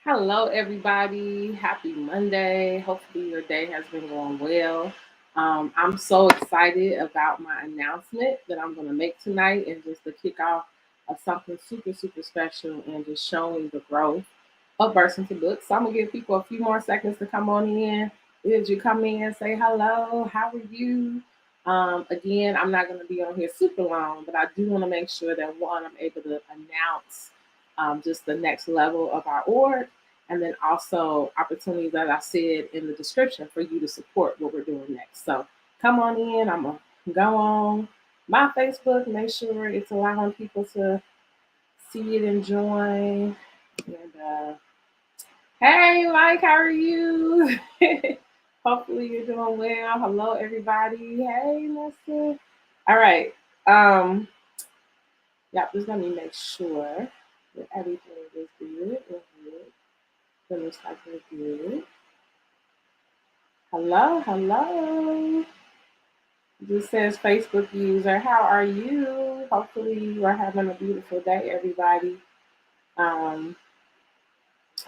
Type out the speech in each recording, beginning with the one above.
Hello, everybody. Happy Monday. Hopefully, your day has been going well. I'm so excited about my announcement that I'm going to make tonight and just to kick off of something super, super special and just showing the growth of Burst into Books. So, I'm going to give people a few more seconds to come on in. Did you come in, say hello? How are you? Again, I'm not going to be on here super long, but I do want to make sure that one, I'm able to announce just the next level of our org and then also opportunities that I said in the description for you to support what we're doing next. So come on in. I'm gonna go on my Facebook, make sure it's allowing people to see it and join. And hey, Mike, how are you? Hopefully you're doing well. Hello, everybody. Hey, Nestor. All right. Um, yeah, just let me make sure that everything is good. We're good. Finish like we're good. Hello, hello. This says Facebook user. How are you? Hopefully you are having a beautiful day, everybody. Um,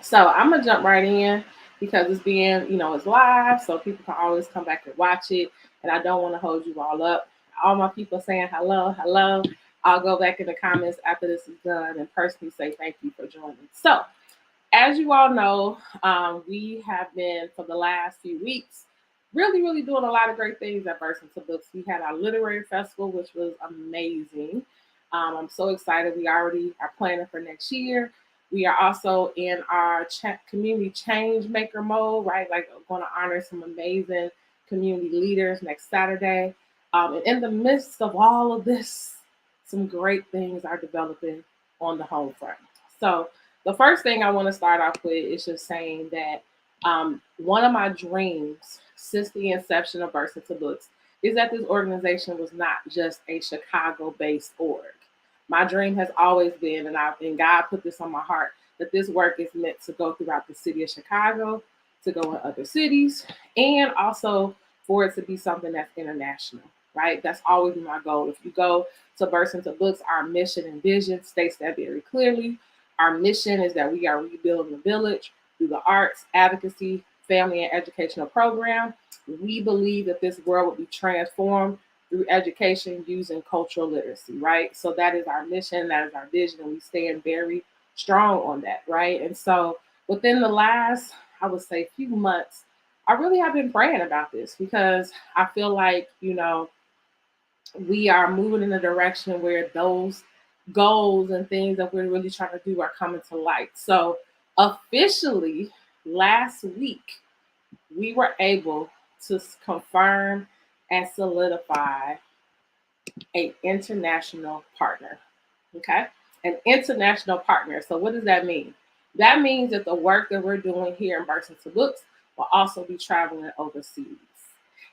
so I'm gonna jump right in because it's being, it's live, so people can always come back and watch it. And I don't want to hold you all up. All my people saying hello, hello. I'll go back in the comments after this is done and personally say thank you for joining. So as you all know, we have been for the last few weeks really, really doing a lot of great things at Burst into Books. We had our literary festival, which was amazing. I'm so excited. We already are planning for next year. We are also in our community change maker mode, right? Like, going to honor some amazing community leaders next Saturday. And in the midst of all of this, some great things are developing on the home front. So, the first thing I want to start off with is just saying that one of my dreams since the inception of Burst into Books is that this organization was not just a Chicago-based org. My dream has always been, and God put this on my heart, that this work is meant to go throughout the city of Chicago, to go in other cities, and also for it to be something that's international. Right, that's always my goal. If you go to Burst into Books, our mission and vision states that very clearly. Our mission is that we are rebuilding the village through the arts, advocacy, family, and educational program. We believe that this world will be transformed through education using cultural literacy, right? So that is our mission, that is our vision, and we stand very strong on that, right? And so within the last, I would say, few months, I really have been praying about this because I feel like, we are moving in a direction where those goals and things that we're really trying to do are coming to light. So, officially, last week, we were able to confirm and solidify an international partner. Okay? An international partner. So, what does that mean? That means that the work that we're doing here in Burst into Books will also be traveling overseas.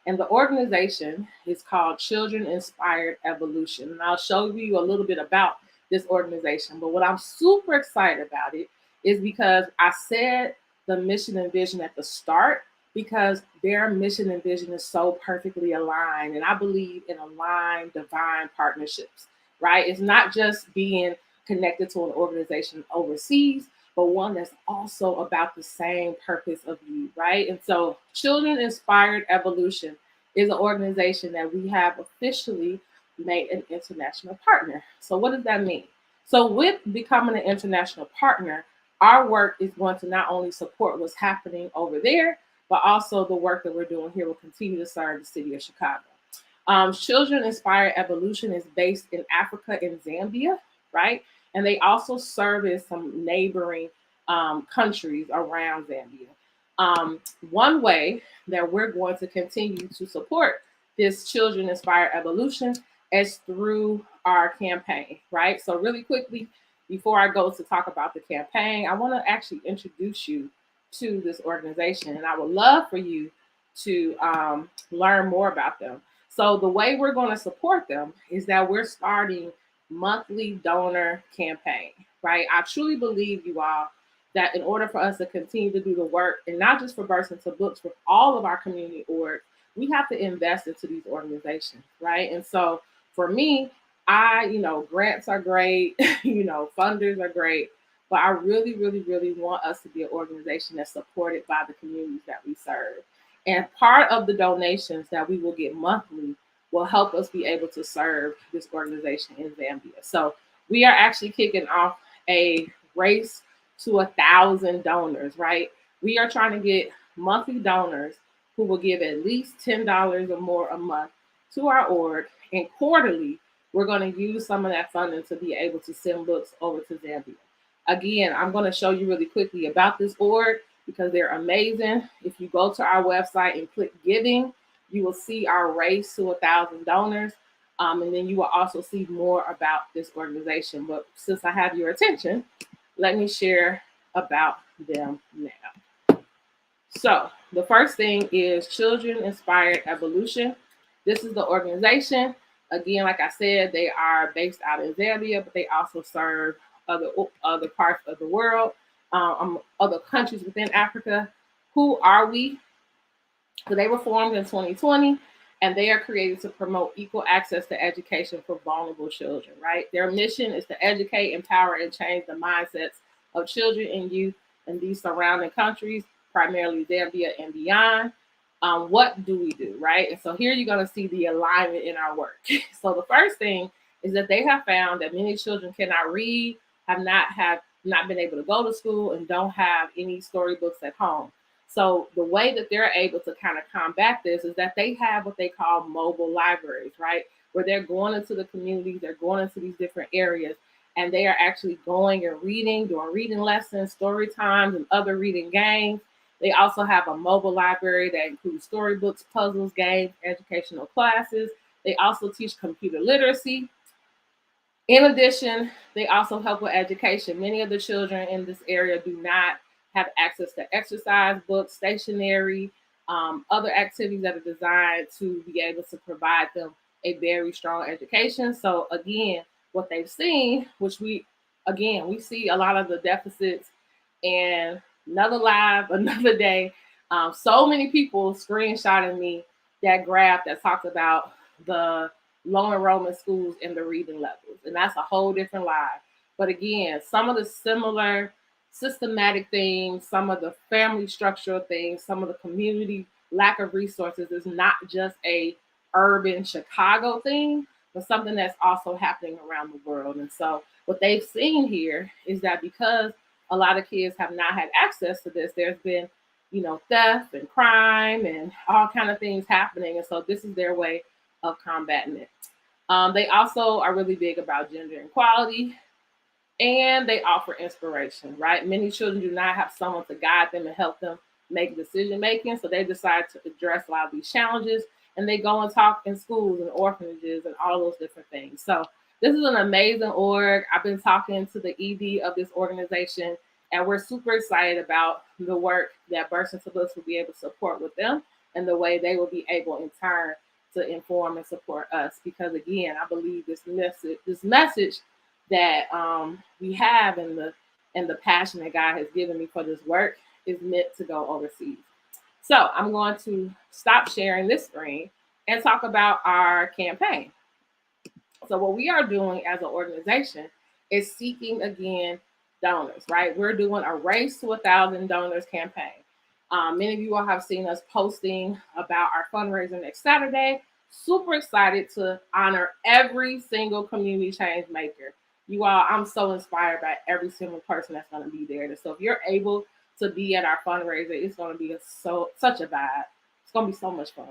And the organization is called Children Inspired Evolution. And I'll show you a little bit about this organization. But what I'm super excited about it is because I said the mission and vision at the start because their mission and vision is so perfectly aligned. And I believe in aligned divine partnerships, right? It's not just being connected to an organization overseas, but one that's also about the same purpose of you, right? And so, Children Inspired Evolution is an organization that we have officially made an international partner. So, what does that mean? So, with becoming an international partner, our work is going to not only support what's happening over there, but also the work that we're doing here will continue to serve the city of Chicago. Children Inspired Evolution is based in Africa and Zambia, right? And they also service some neighboring countries around Zambia. One way that we're going to continue to support this Children Inspired Evolution is through our campaign, right? So, really quickly, before I go to talk about the campaign, I want to actually introduce you to this organization, and I would love for you to learn more about them. So the way we're going to support them is that we're starting monthly donor campaign, right? I truly believe you all that in order for us to continue to do the work, and not just for Burst into Books, with all of our community org, we have to invest into these organizations, right? And so for me, grants are great, funders are great, but I really, really, really want us to be an organization that's supported by the communities that we serve. And part of the donations that we will get monthly will help us be able to serve this organization in Zambia. So we are actually kicking off a race to 1,000 donors, right? We are trying to get monthly donors who will give at least $10 or more a month to our org. And quarterly, we're going to use some of that funding to be able to send books over to Zambia. Again, I'm going to show you really quickly about this org because they're amazing. If you go to our website and click giving, you will see our race to 1,000 donors. And then you will also see more about this organization. But since I have your attention, let me share about them now. So the first thing is Children Inspired Evolution. This is the organization. Again, like I said, they are based out in Zambia, but they also serve other parts of the world, other countries within Africa. Who are we? So they were formed in 2020, and they are created to promote equal access to education for vulnerable children, right? Their mission is to educate, empower, and change the mindsets of children and youth in these surrounding countries, primarily Zambia and beyond. What do we do, right? And so here you're going to see the alignment in our work. So the first thing is that they have found that many children cannot read, have not been able to go to school, and don't have any storybooks at home. So the way that they're able to kind of combat this is that they have what they call mobile libraries, right? Where they're going into the communities, they're going into these different areas, and they are actually going and reading, doing reading lessons, story times, and other reading games. They also have a mobile library that includes storybooks, puzzles, games, educational classes. They also teach computer literacy. In addition, they also help with education. Many of the children in this area do not have access to exercise books, stationery, other activities that are designed to be able to provide them a very strong education. So again, what they've seen, which we see a lot of the deficits, and another live, another day. So many people screenshotting me that graph that talks about the low enrollment schools and the reading levels. And that's a whole different live. But again, some of the similar systematic things, some of the family structural things, some of the community lack of resources is not just a urban Chicago thing, but something that's also happening around the world. And so what they've seen here is that because a lot of kids have not had access to this, there's been, theft and crime and all kind of things happening. And so this is their way of combating it. They also are really big about gender equality, and they offer inspiration, right? Many children do not have someone to guide them and help them make decision making. So they decide to address a lot of these challenges, and they go and talk in schools and orphanages and all those different things. So this is an amazing org. I've been talking to the ED of this organization, and we're super excited about the work that Burst into Books will be able to support with them and the way they will be able in turn to inform and support us. Because again, I believe this message that we have and the passion that God has given me for this work is meant to go overseas. So I'm going to stop sharing this screen and talk about our campaign. So what we are doing as an organization is seeking again donors, right? We're doing a race to 1,000 donors campaign. Many of you all have seen us posting about our fundraiser next Saturday. Super excited to honor every single community change maker. You all, I'm so inspired by every single person that's going to be there. So if you're able to be at our fundraiser, it's going to be such a vibe. It's going to be so much fun.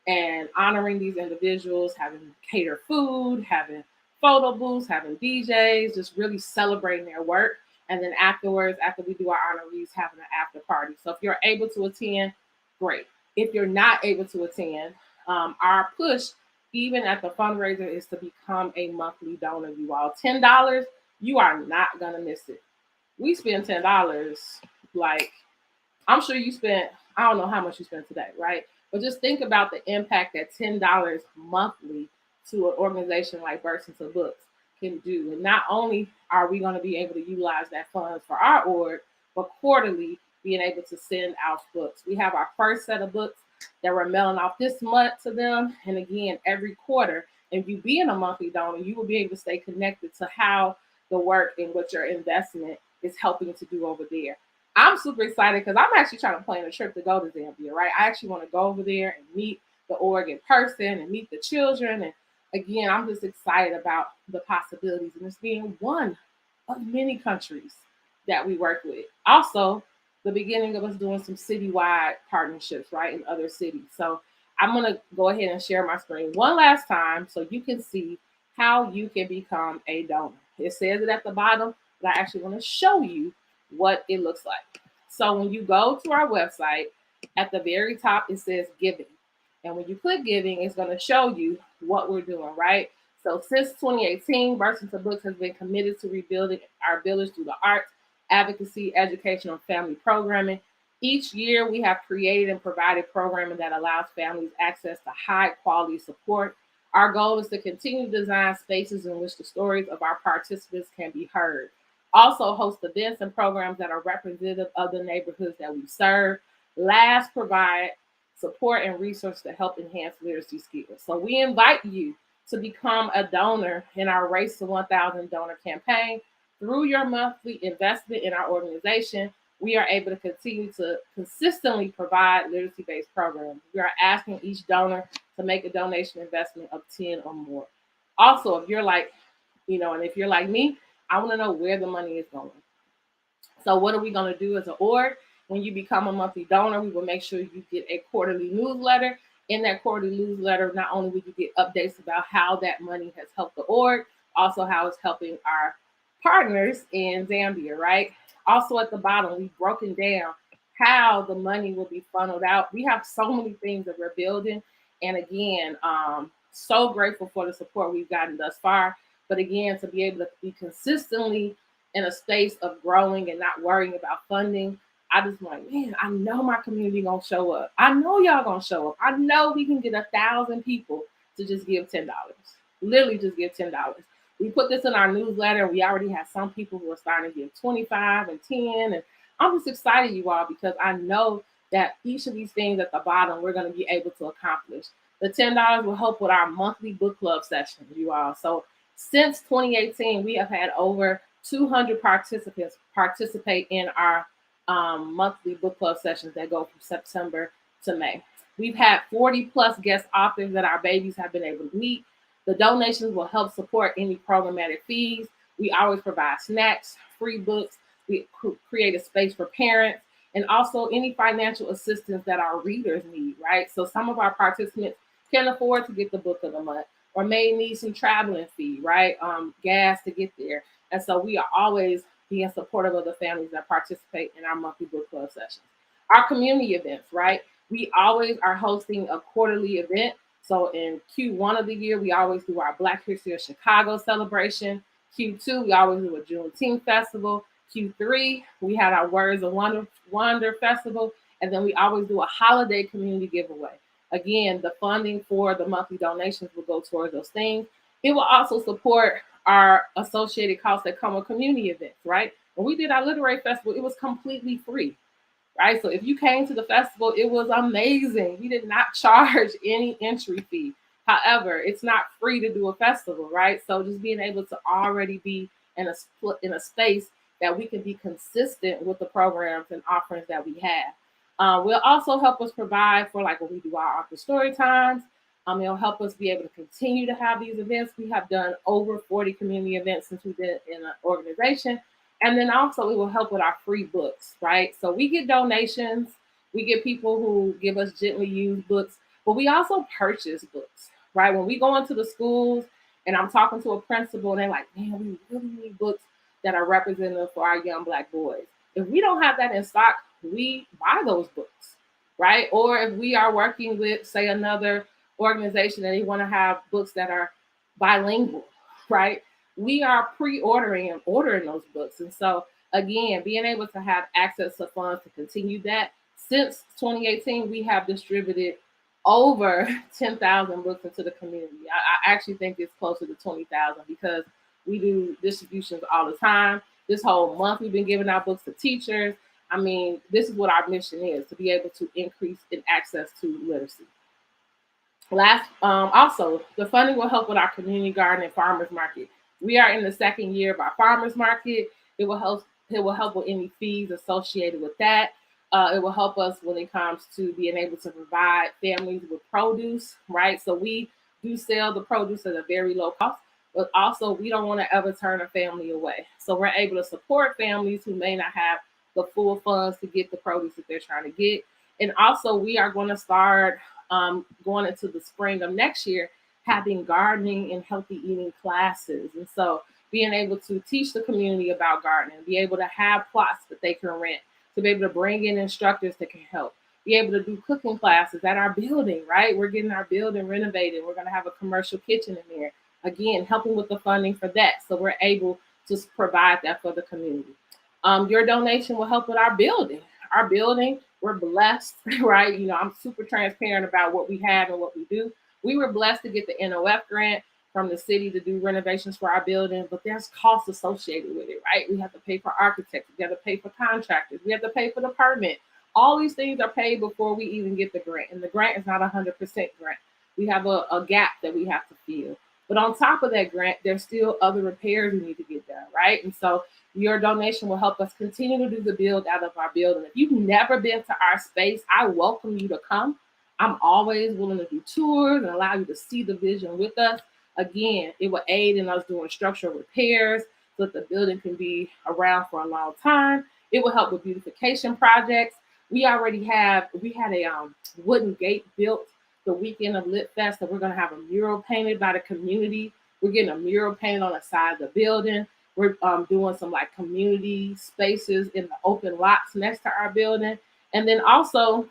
And honoring these individuals, having catered food, having photo booths, having DJs, just really celebrating their work. And then afterwards, after we do our honorees, having an after party. So if you're able to attend, great. If you're not able to attend, our push, even at the fundraiser, is to become a monthly donor. You all, $10, you are not gonna miss it. We spend $10, like I'm sure you spent. I don't know how much you spent today, right? But just think about the impact that $10 monthly to an organization like Burst into Books can do. And not only are we going to be able to utilize that funds for our org, but quarterly being able to send out books. We have our first set of books that we're mailing off this month to them. And again, every quarter, if you being a monthly donor, you will be able to stay connected to how the work and what your investment is helping to do over there. I'm super excited because I'm actually trying to plan a trip to go to Zambia, right? I actually want to go over there and meet the org in person and meet the children. And again, I'm just excited about the possibilities and it's being one of many countries that we work with. Also, the beginning of us doing some citywide partnerships, right, in other cities. So I'm going to go ahead and share my screen one last time so you can see how you can become a donor. It says it at the bottom, but I actually want to show you what it looks like. So when you go to our website, at the very top, it says giving. And when you click giving, it's going to show you what we're doing, right? So since 2018, Burlington Books has been committed to rebuilding our village through the arts, advocacy, education, and family programming. Each year, we have created and provided programming that allows families access to high quality support. Our goal is to continue to design spaces in which the stories of our participants can be heard. Also, host events and programs that are representative of the neighborhoods that we serve. Last, provide support and resources to help enhance literacy skills. So, we invite you to become a donor in our Race to 1,000 donor campaign. Through your monthly investment in our organization, we are able to continue to consistently provide literacy-based programs. We are asking each donor to make a donation investment of 10 or more. Also, if you're like, and if you're like me, I want to know where the money is going. So what are we going to do as an org? When you become a monthly donor, we will make sure you get a quarterly newsletter. In that quarterly newsletter, not only will you get updates about how that money has helped the org, also how it's helping our partners in Zambia, right? Also at the bottom, we've broken down how the money will be funneled out. We have so many things that we're building. And again, so grateful for the support we've gotten thus far. But again, to be able to be consistently in a space of growing and not worrying about funding, I just like, man, I know my community gonna show up. I know y'all gonna show up. I know we can get 1,000 people to just give $10. Literally just give $10. We put this in our newsletter. We already have some people who are starting to give 25 and 10. And I'm just excited, you all, because I know that each of these things at the bottom we're going to be able to accomplish. The $10 will help with our monthly book club session, you all. So since 2018, we have had over 200 participants participate in our monthly book club sessions that go from September to May. We've had 40 plus guest authors that our babies have been able to meet. The donations will help support any programmatic fees. We always provide snacks, free books. We create a space for parents and also any financial assistance that our readers need, right? So some of our participants can afford to get the book of the month or may need some traveling fee, right? Gas to get there. And so we are always being supportive of the families that participate in our monthly book club sessions. Our community events, right? We always are hosting a quarterly event. So in Q1 of the year, we always do our Black History of Chicago celebration. Q2, we always do a Juneteenth festival. Q3, we had our Words of Wonder Festival. And then we always do a holiday community giveaway. Again, the funding for the monthly donations will go towards those things. It will also support our associated costs that come with community events, right? When we did our literary festival, it was completely free, right? So if you came to the festival, it was amazing. We did not charge any entry fee. However, it's not free to do a festival, right? So just being able to already be in a space that we can be consistent with the programs and offerings that we have. Will also help us provide for like when we do our author story times. It'll help us be able to continue to have these events. We have done over 40 community events since we've been in an organization. And then also it will help with our free books, right? So we get donations, we get people who give us gently used books, but we also purchase books, right? When we go into the schools and I'm talking to a principal and they're like, man, we really need books that are representative for our young Black boys. If we don't have that in stock, we buy those books, right? Or if we are working with, say, another organization and they want to have books that are bilingual, right? We are pre-ordering and ordering those books. And so again, being able to have access to funds to continue that. Since 2018, we have distributed over 10,000 books into the community. I actually think it's closer to 20,000 because we do distributions all the time. This whole month we've been giving out books to teachers. I mean, this is what our mission is, to be able to increase in access to literacy. Also, the funding will help with our community garden and farmers market. We are in the second year of our farmers market. It will It will help with any fees associated with that. It will help us when it comes to being able to provide families with produce, right? So we do sell the produce at a very low cost, but also we don't want to ever turn a family away. So we're able to support families who may not have the full funds to get the produce that they're trying to get. And also, we are going to start going into the spring of next year having gardening and healthy eating classes. And so being able to teach the community about gardening, be able to have plots that they can rent, to be able to bring in instructors that can help, be able to do cooking classes at our building, right? We're getting our building renovated. We're going to have a commercial kitchen in there. Again, helping with the funding for that. So we're able to provide that for the community. Your donation will help with our building. Our building, we're blessed, right? You know, I'm super transparent about what we have and what we do. We were blessed to get the NOF grant from the city to do renovations for our building, but there's costs associated with it, right? We have to pay for architects, we have to pay for contractors, we have to pay for the permit. All these things are paid before we even get the grant, and the grant is not 100% grant. We have a gap that we have to fill. But on top of that grant, there's still other repairs we need to get done, right? And so your donation will help us continue to do the build out of our building. If you've never been to our space, I welcome you to come. I'm always willing to do tours and allow you to see the vision with us. Again, it will aid in us doing structural repairs so that the building can be around for a long time. It will help with beautification projects. We had a wooden gate built the weekend of Lit Fest, that we're going to have a mural painted by the community. We're getting a mural painted on the side of the building. We're doing some like community spaces in the open lots next to our building. And then also,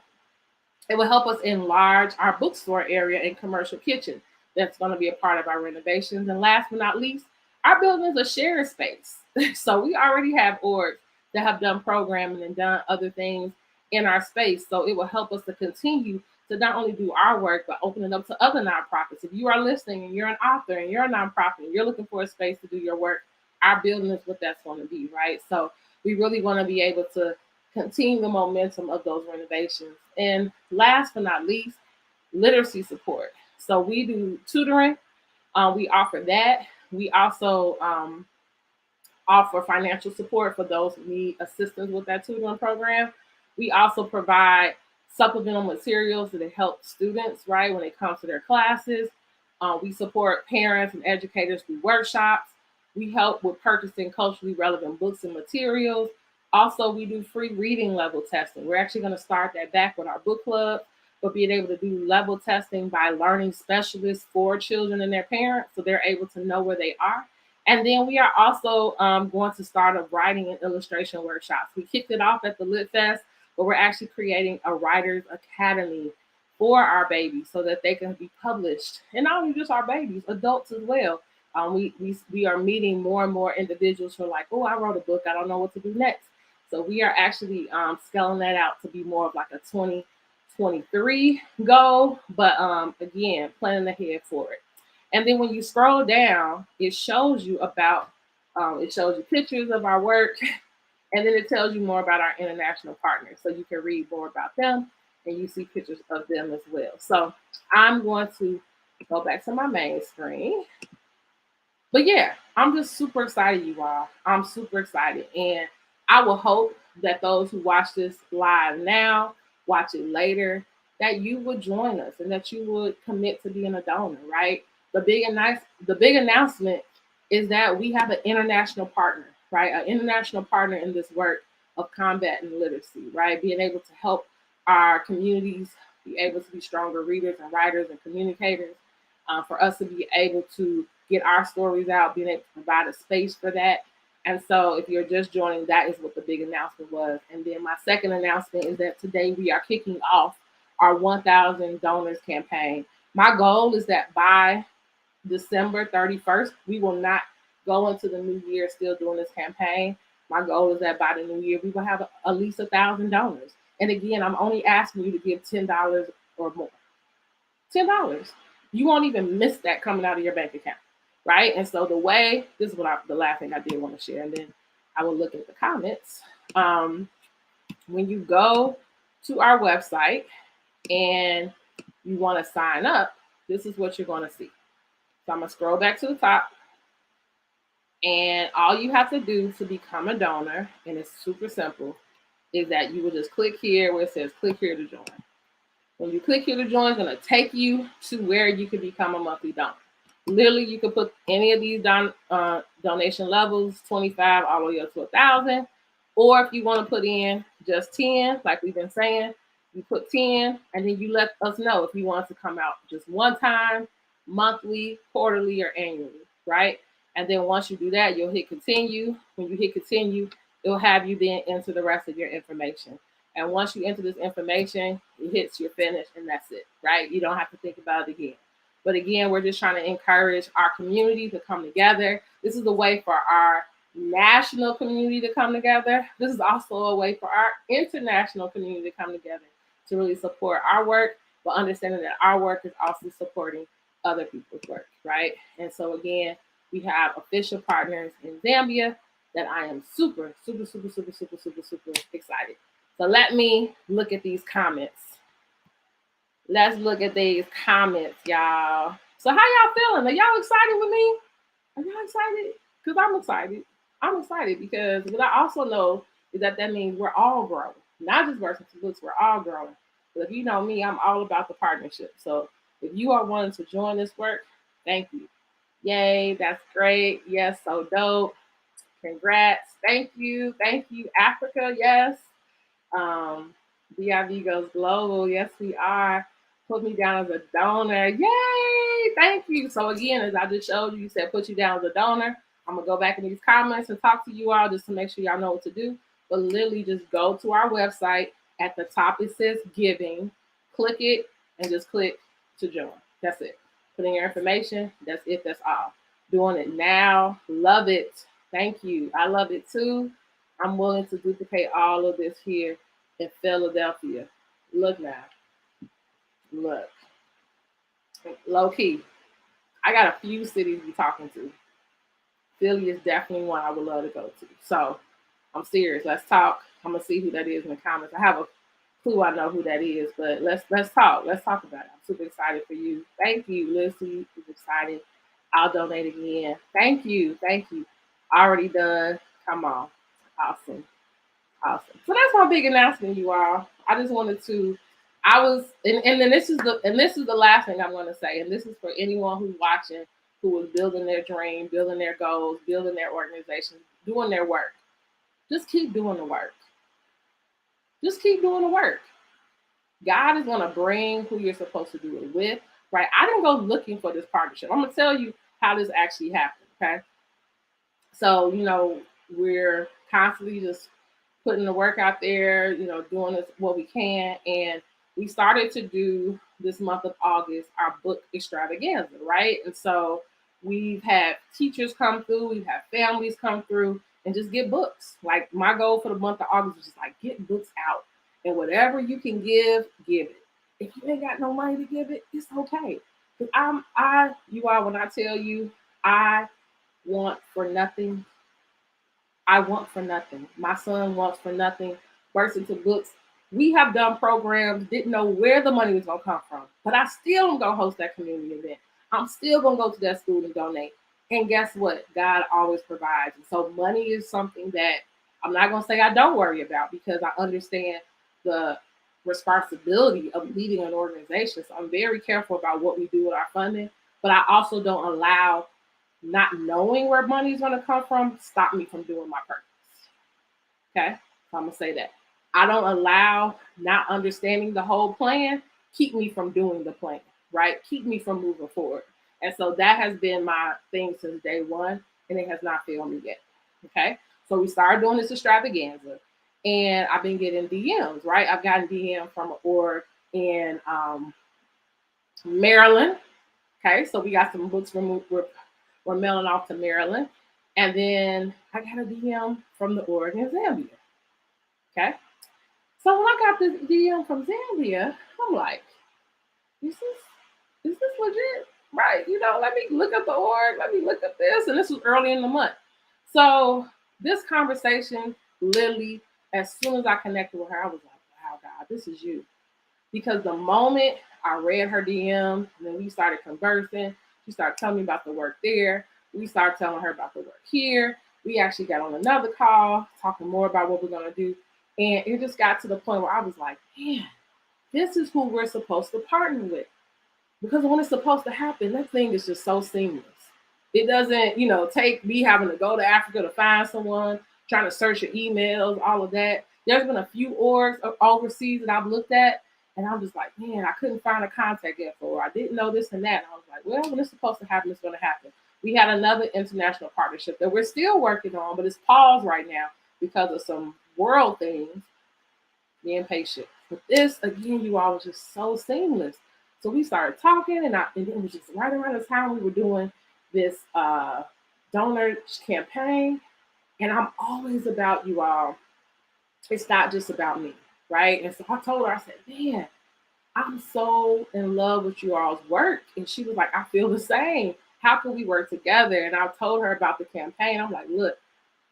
it will help us enlarge our bookstore area and commercial kitchen. That's going to be a part of our renovations. And last but not least, our building is a shared space. So we already have orgs that have done programming and done other things in our space. So it will help us to continue to not only do our work, but open it up to other nonprofits. If you are listening and you're an author and you're a nonprofit and you're looking for a space to do your work, our building is what that's going to be, right? So we really want to be able to continue the momentum of those renovations. And last but not least, literacy support. So we do tutoring. We offer that. We also offer financial support for those who need assistance with that tutoring program. We also provide supplemental materials that help students, right, when it comes to their classes. We support parents and educators through workshops. We help with purchasing culturally relevant books and materials. Also, we do free reading level testing. We're actually going to start that back with our book club, but being able to do level testing by learning specialists for children and their parents so they're able to know where they are. And then we are also going to start a writing and illustration workshops. We kicked it off at the Lit Fest, but we're actually creating a writers academy for our babies so that they can be published. And not only just our babies, adults as well. We are meeting more and more individuals who are like, oh, I wrote a book, I don't know what to do next. So we are actually scaling that out to be more of like a 2023 goal, but again, planning ahead for it. And then when you scroll down, it shows you pictures of our work, and then it tells you more about our international partners. So you can read more about them and you see pictures of them as well. So I'm going to go back to my main screen. But yeah, I'm just super excited, you all. I'm super excited. And I will hope that those who watch this live now, watch it later, that you would join us and that you would commit to being a donor, right? The big announcement is that we have an international partner, right? An international partner in this work of combating literacy, right? Being able to help our communities be able to be stronger readers and writers and communicators, for us to be able to get our stories out, being able to provide a space for that. And so if you're just joining, that is what the big announcement was. And then my second announcement is that today we are kicking off our 1,000 donors campaign. My goal is that by December 31st, we will not go into the new year still doing this campaign. My goal is that by the new year, we will have at least 1,000 donors. And again, I'm only asking you to give $10 or more. $10. You won't even miss that coming out of your bank account, right? And so this is the last thing I did want to share, and then I will look at the comments. When you go to our website and you want to sign up, this is what you're going to see. So I'm going to scroll back to the top. And all you have to do to become a donor, and it's super simple, is that you will just click here where it says click here to join. When you click here to join, it's going to take you to where you can become a monthly donor. Literally, you can put any of these donation levels, 25 all the way up to 1,000. Or if you want to put in just 10, like we've been saying, you put 10 and then you let us know if you want to come out just one time, monthly, quarterly, or annually, right? And then once you do that, you'll hit continue. When you hit continue, it'll have you then enter the rest of your information. And once you enter this information, it hits your finish and that's it, right? You don't have to think about it again. But again, we're just trying to encourage our community to come together. This is a way for our national community to come together. This is also a way for our international community to come together to really support our work, but understanding that our work is also supporting other people's work, right? And so again, we have official partners in Zambia that I am super, super, super, super, super, super, super excited. So let me look at these comments. Let's look at these comments, y'all. So how y'all feeling? Are y'all excited with me? Are y'all excited? Because I'm excited. I'm excited because what I also know is that means we're all growing. Not just Versing to Books, we're all growing. But if you know me, I'm all about the partnership. So if you are wanting to join this work, thank you. Yay, that's great. Yes, so dope. Congrats. Thank you. Thank you, Africa. Yes. BIV goes global. Yes, we are. Put me down as a donor. Yay! Thank you. So again, as I just showed you, you said put you down as a donor. I'm gonna go back in these comments and talk to you all just to make sure y'all know what to do. But literally just go to our website. At the top it says giving. Click it and just click to join. That's it. Put in your information. That's it. That's all. Doing it now. Love it. Thank you. I love it too. I'm willing to duplicate all of this here in Philadelphia. Look now. Look. Low key. I got a few cities to be talking to. Philly is definitely one I would love to go to. So I'm serious. Let's talk. I'm gonna see who that is in the comments. I have a clue I know who that is, but let's talk. Let's talk about it. I'm super excited for you. Thank you, Lucy. Is excited. I'll donate again. Thank you. Thank you. Already done. Come on. Awesome. Awesome. So that's my big announcement, you all. I just wanted to. I was, and then this is the last thing I'm going to say, and this is for anyone who's watching, who is building their dream, building their goals, building their organization, doing their work. Just keep doing the work. Just keep doing the work. God is going to bring who you're supposed to do it with, right? I didn't go looking for this partnership. I'm going to tell you how this actually happened, okay? So, we're constantly just putting the work out there, doing this, what we can. And we started to do this month of August, our book extravaganza, right? And so we've had teachers come through, we've had families come through and just get books. Like my goal for the month of August was just like get books out. And whatever you can give it. If you ain't got no money to give it, it's okay. Because when I tell you I want for nothing, I want for nothing. My son wants for nothing. Versing to Books. We have done programs, didn't know where the money was going to come from, but I still am going to host that community event. I'm still going to go to that school and donate. And guess what? God always provides. And so money is something that I'm not going to say I don't worry about because I understand the responsibility of leading an organization. So I'm very careful about what we do with our funding, but I also don't allow not knowing where money is going to come from stop me from doing my purpose. Okay, so I'm gonna say that I don't allow not understanding the whole plan keep me from doing the plan, right? Keep me from moving forward. And so that has been my thing since day one, and it has not failed me yet. Okay, so we started doing this extravaganza, and I've been getting DMs, right? I've gotten DM from an org in Maryland. Okay, so we got some books we're mailing off to Maryland. And then I got a DM from the org in Zambia. Okay. So when I got this DM from Zambia, I'm like, is this legit? Right. Let me look up the org. Let me look up this. And this was early in the month. So this conversation, literally, as soon as I connected with her, I was like, wow, God, this is you. Because the moment I read her DM and then we started conversing, she started telling me about the work there. We started telling her about the work here. We actually got on another call talking more about what we're going to do. And it just got to the point where I was like, man, this is who we're supposed to partner with. Because when it's supposed to happen, that thing is just so seamless. It doesn't, take me having to go to Africa to find someone, trying to search your emails, all of that. There's been a few orgs overseas that I've looked at, and I'm just like, man, I couldn't find a contact info, or I didn't know this and that. And I was like, well, when it's supposed to happen, it's going to happen. We had another international partnership that we're still working on, but it's paused right now because of some world things. Being patient. But this, again, you all was just so seamless. So we started talking, and it was just right around the time we were doing this donor campaign. And I'm always about you all. It's not just about me, right? And so I told her, I said, man, I'm so in love with you all's work. And she was like, I feel the same. How can we work together? And I told her about the campaign. I'm like, look,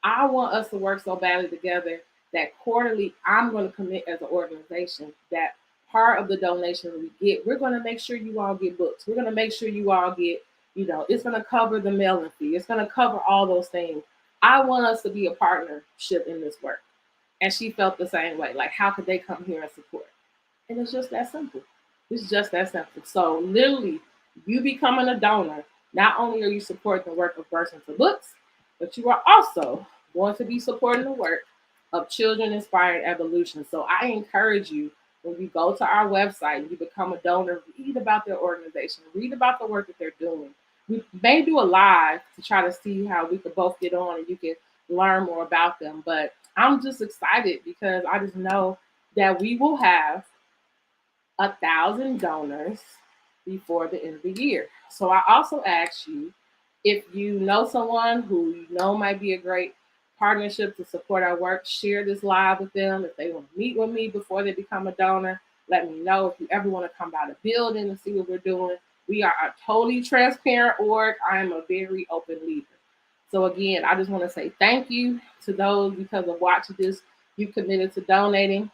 I want us to work so badly together that quarterly I'm going to commit as an organization that part of the donation we get, we're going to make sure you all get books. We're going to make sure you all get, it's going to cover the mailing fee. It's going to cover all those things. I want us to be a partnership in this work. And she felt the same way. Like, how could they come here and support? And it's just that simple. It's just that simple. So literally, you becoming a donor, not only are you supporting the work of Births into Books, but you are also going to be supporting the work of Children Inspired Evolution. So I encourage you, when you go to our website, you become a donor, read about their organization, read about the work that they're doing. We may do a live to try to see how we could both get on and you can learn more about them. But I'm just excited because I just know that we will have 1,000 donors before the end of the year. So I also ask you, if you know someone who you know might be a great partnership to support our work, share this live with them. If they want to meet with me before they become a donor, let me know. If you ever want to come by the building and see what we're doing, we are a totally transparent org. I am a very open leader. So again, I just want to say thank you to those, because of watching this, you committed to donating.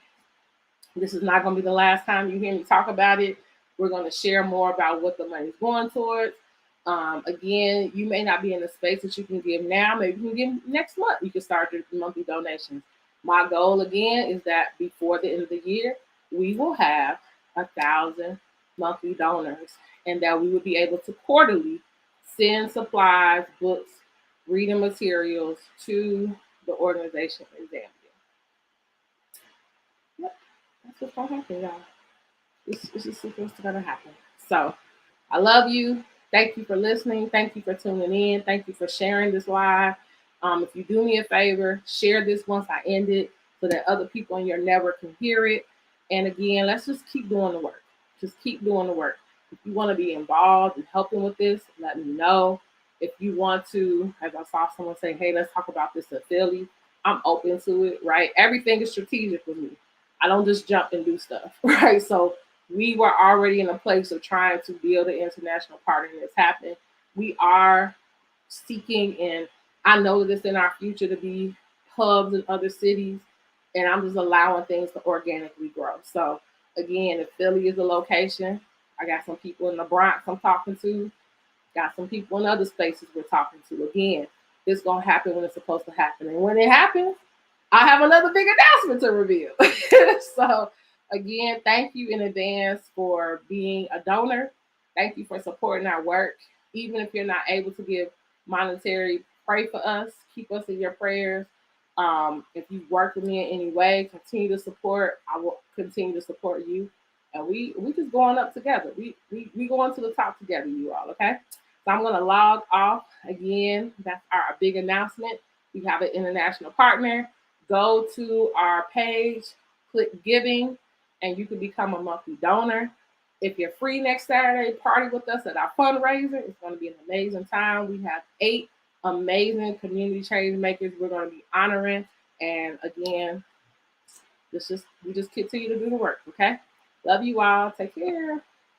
This is not going to be the last time you hear me talk about it. We're going to share more about what the money's going towards. Again, you may not be in a space that you can give now. Maybe you can give next month. You can start your monthly donations. My goal, again, is that before the end of the year, we will have 1,000 monthly donors, and that we will be able to quarterly send supplies, books, reading materials to the organization in Zambia. Yep, that's what's going to happen, y'all. It's just what's going to happen. So I love you. Thank you for listening. Thank you for tuning in. Thank you for sharing this live. If you do me a favor, share this once I end it so that other people in your network can hear it. And again, let's just keep doing the work. Just keep doing the work. If you want to be involved in helping with this, let me know. If you want to, as I saw someone say, hey, let's talk about this at Philly, I'm open to it, right? Everything is strategic with me. I don't just jump and do stuff, right? So we were already in a place of trying to build an international partner that's happening. We are seeking, and I know that it's in our future to be hubs in other cities, and I'm just allowing things to organically grow. So again, if Philly is a location, I got some people in the Bronx I'm talking to, got some people in other spaces we're talking to. Again, it's going to happen when it's supposed to happen. And when it happens, I have another big announcement to reveal. So again, thank you in advance for being a donor. Thank you for supporting our work. Even if you're not able to give monetary, pray for us. Keep us in your prayers. If you work with me in any way, continue to support. I will continue to support you. And we just going up together. We going to the top together, you all, okay? So I'm going to log off again. That's our big announcement. We have an international partner. Go to our page, click giving, and you can become a monthly donor. If you're free next Saturday, party with us at our fundraiser. It's going to be an amazing time. We have 8 amazing community change makers we're going to be honoring. And again, we just continue to do the work, okay? Love you all. Take care.